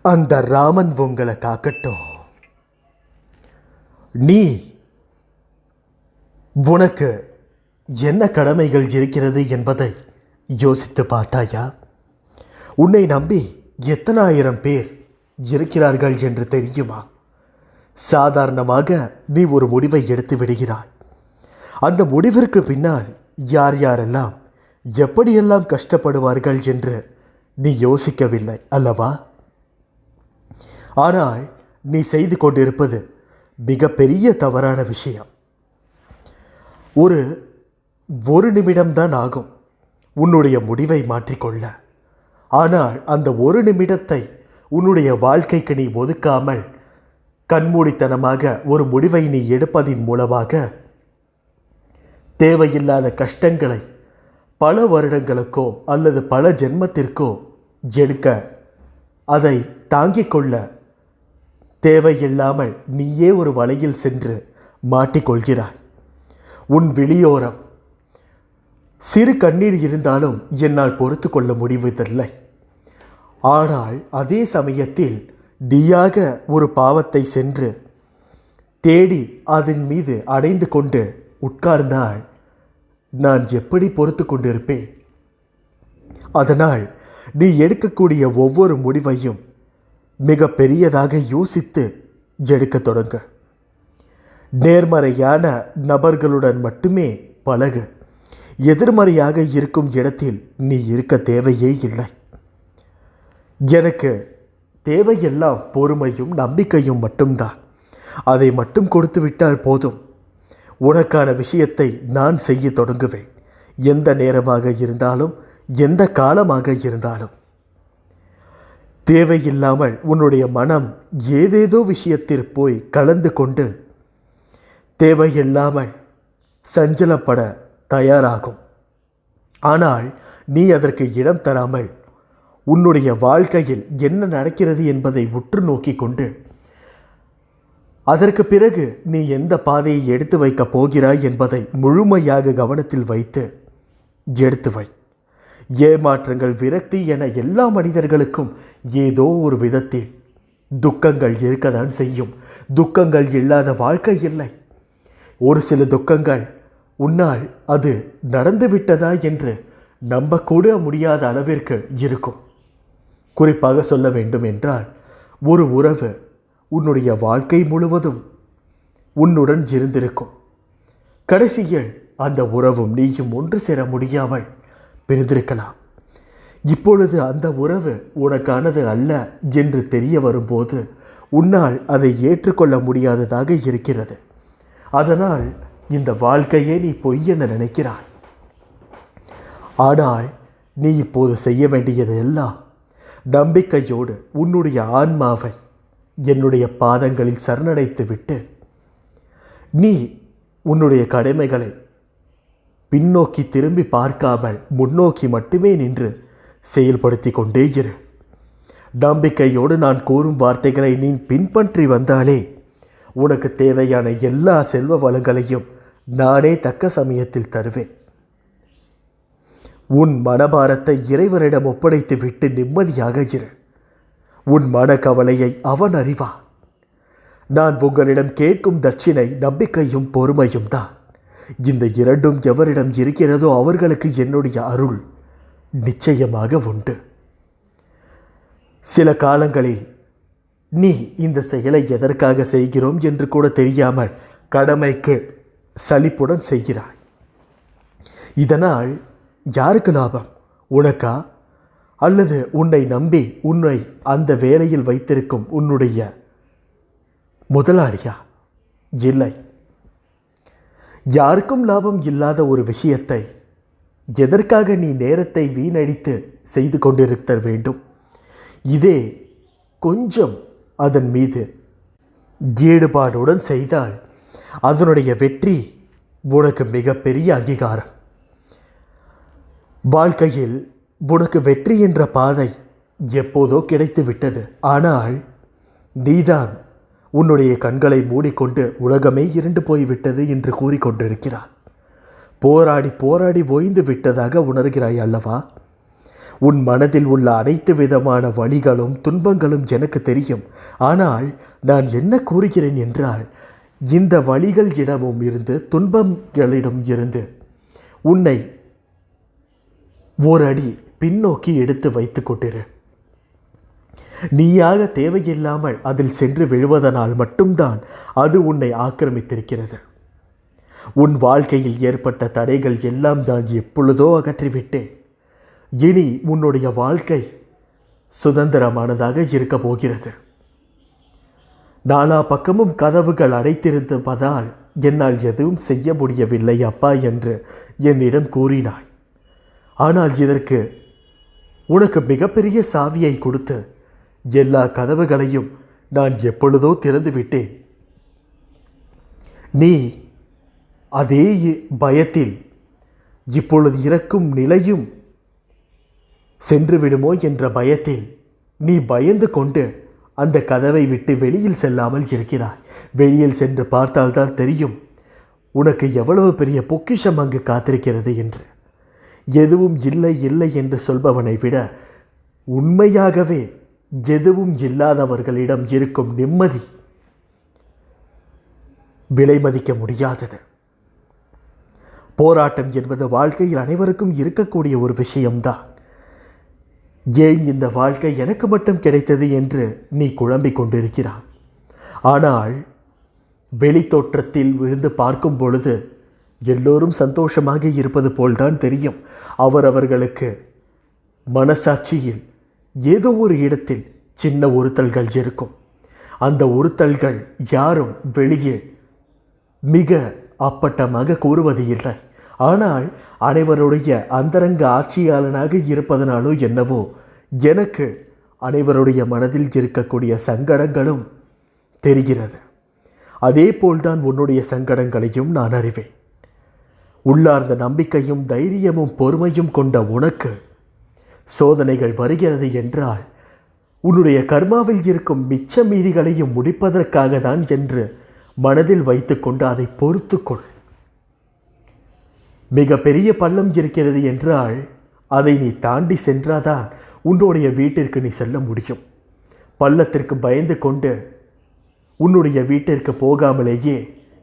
அந்த ராமன் உங்களை காக்கட்டும். நீ உனக்கு என்ன கடமைகள் இருக்கிறது என்பதை யோசித்து பார்த்தாயா? உன்னை நம்பி எத்தனாயிரம் பேர் இருக்கிறார்கள் என்று தெரியுமா? சாதாரணமாக நீ ஒரு முடிவை எடுத்து விடுகிறாய். அந்த முடிவிற்கு பின்னால் யார் யாரெல்லாம் எப்படியெல்லாம் கஷ்டப்படுவார்கள் என்று நீ யோசிக்கவில்லை அல்லவா? ஆனால் நீ செய்து கொண்டிருப்பது மிகப்பெரிய தவறான விஷயம். ஒரு நிமிடம்தான் ஆகும் உன்னுடைய முடிவை மாற்றிக்கொள்ள. ஆனால் அந்த ஒரு நிமிடத்தை உன்னுடைய வாழ்க்கைக்கு நீ ஒதுக்காமல் கண்மூடித்தனமாக ஒரு முடிவை நீ எடுப்பதின் மூலமாக தேவையில்லாத கஷ்டங்களை பல வருடங்களுக்கோ அல்லது பல ஜென்மத்திற்கோ எடுக்க அதை தாங்கிக் கொள்ள தேவையில்லாமல் நீயே ஒரு வலையில் சென்று மாட்டிக்கொள்கிறாய். உன் விழியோரம் சிறு கண்ணீர் இருந்தாலும் என்னால் பொறுத்து கொள்ள முடிவதில்லை. ஆனால் அதே சமயத்தில் நீயாக ஒரு பாவத்தை சென்று தேடி அதன் மீது அடைந்து கொண்டு உட்கார்ந்தால் நான் எப்படி பொறுத்து கொண்டிருப்பேன்? அதனால் நீ எடுக்கக்கூடிய ஒவ்வொரு முடிவையும் மிக பெரியதாக யோசித்து எடுக்க தொடங்க. நேர்மறையான நபர்களுடன் மட்டுமே பழகு. எதிர்மறையாக இருக்கும் இடத்தில் நீ இருக்க தேவையே இல்லை. எனக்கு தேவையெல்லாம் பொறுமையும் நம்பிக்கையும் மட்டும்தான். அதை மட்டும் கொடுத்து விட்டால் போதும். உனக்கான விஷயத்தை நான் செய்ய தொடங்குவேன். எந்த நேரமாக இருந்தாலும் எந்த காலமாக இருந்தாலும். தேவையில்லாமல் உன்னுடைய மனம் ஏதேதோ விஷயத்தில் போய் கலந்து கொண்டு தேவையில்லாமல் சஞ்சலப்பட தயாராகும். ஆனால் நீ அதற்கு இடம் தராமல் உன்னுடைய வாழ்க்கையில் என்ன நடக்கிறது என்பதை உற்று நோக்கி கொண்டு அதற்கு பிறகு நீ எந்த பாதையை எடுத்து வைக்கப் போகிறாய் என்பதை முழுமையாக கவனத்தில் வைத்து எடுத்து வை. ஏமாற்றங்கள், விரக்தி என எல்லா மனிதர்களுக்கும் ஏதோ ஒரு விதத்தில் துக்கங்கள் இருக்கத்தான் செய்யும். துக்கங்கள் இல்லாத வாழ்க்கை இல்லை. ஒரு சில துக்கங்கள் உன்னால் அது நடந்துவிட்டதா என்று நம்பக்கூட முடியாத அளவிற்கு இருக்கும். குறிப்பாக சொல்ல வேண்டும் என்றால், ஒரு உறவு உன்னுடைய வாழ்க்கை முழுவதும் உன்னுடன் இருந்திருக்கும். கடைசியில் அந்த உறவும் நீயும் ஒன்று சேர முடியாமல் பிரிந்திருக்கலாம். இப்பொழுது அந்த உறவு உனக்கானது அல்ல என்று தெரிய வரும்போது உன்னால் அதை ஏற்றுக்கொள்ள முடியாததாக இருக்கிறது. அதனால் இந்த வாழ்க்கையே நீ பொய் என நினைக்கிறாய். ஆனால் நீ இப்போது செய்ய வேண்டியது எல்லாம் நம்பிக்கையோடு உன்னுடைய ஆன்மாவை என்னுடைய பாதங்களில் சரணடைத்து விட்டு நீ உன்னுடைய கடமைகளை பின்னோக்கி திரும்பி பார்க்காமல் முன்னோக்கி மட்டுமே நின்று செயல்படுத்தி கொண்டே இரு. நம்பிக்கையோடு நான் கூறும் வார்த்தைகளை நீ பின்பற்றி வந்தாலே உனக்கு தேவையான எல்லா செல்வ வளங்களையும் நானே தக்க சமயத்தில் தருவேன். உன் மனபாரத்தை இறைவனிடம் ஒப்படைத்து விட்டு நிம்மதியாக இரு. உன் மனக்கவலையை அவன் அறிவான். நான் உங்களிடம் கேட்கும் தட்சிணை நம்பிக்கையும் பொறுமையும் தான். இந்த இரண்டும் எவரிடம் இருக்கிறதோ அவர்களுக்கு என்னுடைய அருள் நிச்சயமாக உண்டு. சில காலங்களில் நீ இந்த செயலை எதற்காக செய்கிறோம் என்று கூட தெரியாமல் கடமைக்கு சலிப்புடன் செய்கிறாய். இதனால் யாருக்கு லாபம்? உனக்கா? அல்லது உன்னை நம்பி உன்னை அந்த வேலையில் வைத்திருக்கும் உன்னுடைய முதலாளியா? இல்லை. யாருக்கும் லாபம் இல்லாத ஒரு விஷயத்தை எதற்காக நீ நேரத்தை வீணடித்து செய்து கொண்டிருக்க வேண்டும்? இதே கொஞ்சம் அதன் மீது ஈடுபாடுடன் செய்தால் அதனுடைய வெற்றி உனக்கு மிகப்பெரிய அங்கீகாரம். வாழ்க்கையில் உனக்கு வெற்றி என்ற பாதை எப்போதோ கிடைத்து விட்டது. ஆனால் நீதான் உன்னுடைய கண்களை மூடிக்கொண்டு உலகமே இருண்டு போய்விட்டது என்று கூறிக்கொண்டிருக்கிறாய். போராடி போராடி ஓய்ந்து விட்டதாக உணர்கிறாய் அல்லவா? உன் மனதில் உள்ள அனைத்து விதமான வலிகளும் துன்பங்களும் எனக்கு தெரியும். ஆனால் நான் என்ன கூறுகிறேன் என்றால், இந்த வலிகள் இடமும் இருந்து துன்பங்களிடம் இருந்து உன்னை ஓரடி பின்னோக்கி எடுத்து வைத்து கொண்டிரு. நீயாக தேவையில்லாமல் அதில் சென்று விழுவதனால் மட்டும்தான் அது உன்னை ஆக்கிரமித்திருக்கிறது. உன் வாழ்க்கையில் ஏற்பட்ட தடைகள் எல்லாம் தான் எப்பொழுதோ அகற்றிவிட்டேன். இனி உன்னுடைய வாழ்க்கை சுதந்திரமானதாக இருக்க போகிறது. நாலா பக்கமும் கதவுகள் அடைத்திருந்ததால் என்னால் எதுவும் செய்ய முடியவில்லை அப்பா என்று என்னிடம் கூறினாய். ஆனால் இதற்கு உனக்கு மிகப்பெரிய சாவியை கொடுத்து எல்லா கதவுகளையும் நான் எப்பொழுதோ திறந்து விட்டேன். நீ அதே பயத்தில் இப்பொழுது இறக்கும் நிலையும் சென்று விடுமோ என்ற பயத்தில் நீ பயந்து கொண்டு அந்த கதவை விட்டு வெளியில் செல்லாமல் இருக்கிறாய். வெளியில் சென்று பார்த்தால்தான் தெரியும் உனக்கு எவ்வளவு பெரிய பொக்கிஷம் அங்கு காத்திருக்கிறது என்று. எதுவும் இல்லை இல்லை என்று சொல்பவனை விட உண்மையாகவே எதுவும் இல்லாதவர்களிடம் இருக்கும் நிம்மதி விலை மதிக்க முடியாதது. போராட்டம் என்பது வாழ்க்கையில் அனைவருக்கும் இருக்கக்கூடிய ஒரு விஷயம்தான். ஏன் இந்த வாழ்க்கை எனக்கு மட்டும் கிடைத்தது என்று நீ குழம்பிக் கொண்டிருக்கிறாய். ஆனால் வெளித்தோற்றத்தில் விழுந்து பார்க்கும் பொழுது எல்லோரும் சந்தோஷமாக இருப்பது போல்தான் தெரியும். அவரவர்களுக்கு மனசாட்சியில் ஏதோ ஒரு இடத்தில் சின்ன உறுத்தல்கள் இருக்கும். அந்த உறுத்தல்கள் யாரும் வெளியே மிக அப்பட்டமாக கூறுவது இல்லை. ஆனால் அனைவருடைய அந்தரங்க ஆட்சியாளனாக இருப்பதனாலோ என்னவோ எனக்கு அனைவருடைய மனதில் இருக்கக்கூடிய சங்கடங்களும் தெரிகிறது. அதே போல்தான் உன்னுடைய சங்கடங்களையும் நான் அறிவேன். உள்ளார்ந்த நம்பிக்கையும் தைரியமும் பொறுமையும் கொண்ட உனக்கு சோதனைகள் வருகிறது என்றால் உன்னுடைய கர்மாவில் இருக்கும் மிச்ச மீதிகளையும் முடிப்பதற்காக தான் என்று மனதில் வைத்துக்கொண்டு அதை பொறுத்துக்கொள். மிக பெரிய பள்ளம் இருக்கிறது என்றால் அதை நீ தாண்டி சென்றாதான் உன்னுடைய வீட்டிற்கு நீ செல்ல முடியும். பள்ளத்திற்கு பயந்து கொண்டு உன்னுடைய வீட்டிற்கு போகாமலேயே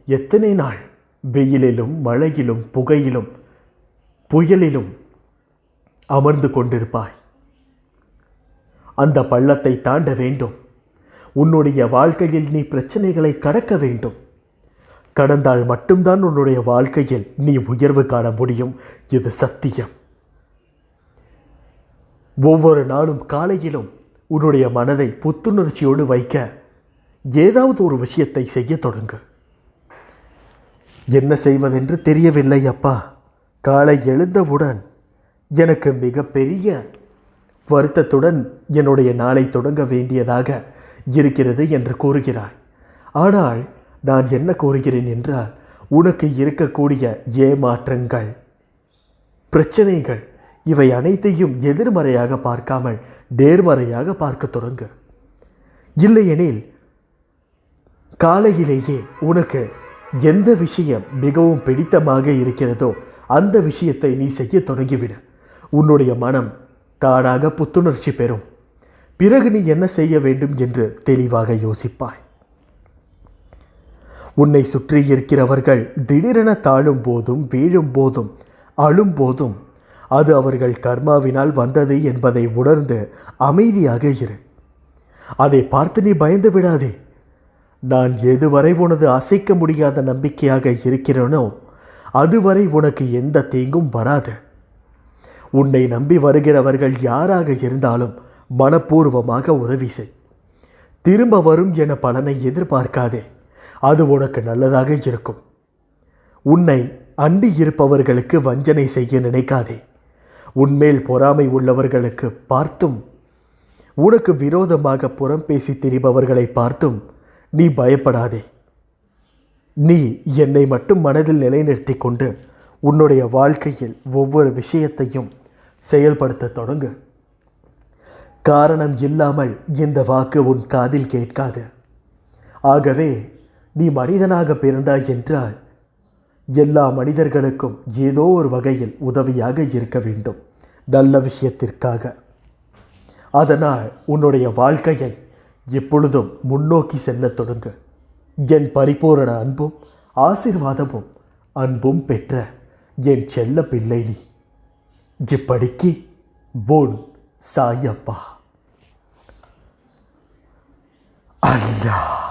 எத்தனை நாள் வெயிலிலும் மழையிலும் புகையிலும் புயலிலும் அமர்ந்து கொண்டிருப்பாய். அந்த பள்ளத்தை தாண்ட வேண்டும். உன்னுடைய வாழ்க்கையில் நீ பிரச்சனைகளை கடக்க வேண்டும். கடந்தால் மட்டும்தான் உன்னுடைய வாழ்க்கையில் நீ உயர்வு காண முடியும். இது சத்தியம். ஒவ்வொரு நாளும் காலையிலும் உன்னுடைய மனதை புத்துணர்ச்சியோடு வைக்க ஏதாவது ஒரு விஷயத்தை செய்ய தொடங்கு. என்ன செய்வதென்று தெரியவில்லை அப்பா. காலை எழுந்தவுடன் எனக்கு மிகப்பெரிய வருத்தத்துடன் என்னுடைய நாளை தொடங்க வேண்டியதாக இருக்கிறது என்று கூறுகிறாய். ஆனால் நான் என்ன கூறுகிறேன் என்றால், உனக்கு இருக்கக்கூடிய ஏமாற்றங்கள், பிரச்சனைகள் இவை அனைத்தையும் எதிர்மறையாக பார்க்காமல் நேர்மறையாக பார்க்க தொடங்கு. இல்லையெனில் காலையிலேயே உனக்கு எந்த விஷயம் மிகவும் பிடித்தமாக இருக்கிறதோ அந்த விஷயத்தை நீ செய்ய தொடங்கிவிடு. உன்னுடைய மனம் தானாக புத்துணர்ச்சி பெறும். பிறகு நீ என்ன செய்ய வேண்டும் என்று தெளிவாக யோசிப்பாய். உன்னை சுற்றி இருக்கிறவர்கள் திடீரென தாழும் போதும் வீழும் போதும் அழும் போதும் அது அவர்கள் கர்மாவினால் வந்தது என்பதை உணர்ந்து அமைதியாக இரு. அதை பார்த்து நீ பயந்து விடாதே. நான் எதுவரை உனது அசைக்க முடியாத நம்பிக்கையாக இருக்கிறேனோ அதுவரை உனக்கு எந்த தீங்கும் வராது. உன்னை நம்பி வருகிறவர்கள் யாராக இருந்தாலும் மனப்பூர்வமாக உதவி செய். திரும்ப வரும் என பலனை எதிர்பார்க்காதே. அது உனக்கு நல்லதாக இருக்கும். உன்னை அண்டி இருப்பவர்களுக்கு வஞ்சனை செய்ய நினைக்காதே. உன்மேல் பொறாமை உள்ளவர்களுக்கு பார்த்தும் உனக்கு விரோதமாக புறம் பேசி திரிபவர்களை பார்த்தும் நீ பயப்படாதே. நீ என்னை மட்டும் மனதில் நிலைநிறுத்தி கொண்டு உன்னுடைய வாழ்க்கையில் ஒவ்வொரு விஷயத்தையும் செயல்படுத்த தொடங்கு. காரணம் இல்லாமல் இந்த வாக்கு உன் காதில் கேட்காது. ஆகவே நீ மனிதனாக பிறந்தாய் என்றால் எல்லா மனிதர்களுக்கும் ஏதோ ஒரு வகையில் உதவியாக இருக்க வேண்டும். நல்ல விஷயத்திற்காக. அதனால் உன்னுடைய வாழ்க்கையை எப்பொழுதும் முன்னோக்கி செல்ல தொடங்கு. என் பரிபூரண அன்பும் ஆசீர்வாதமும் அன்பும் பெற்ற என் செல்ல பிள்ளை நீ. இப்படிக்கு உன் சாயப்பா. அல்லாஹ்.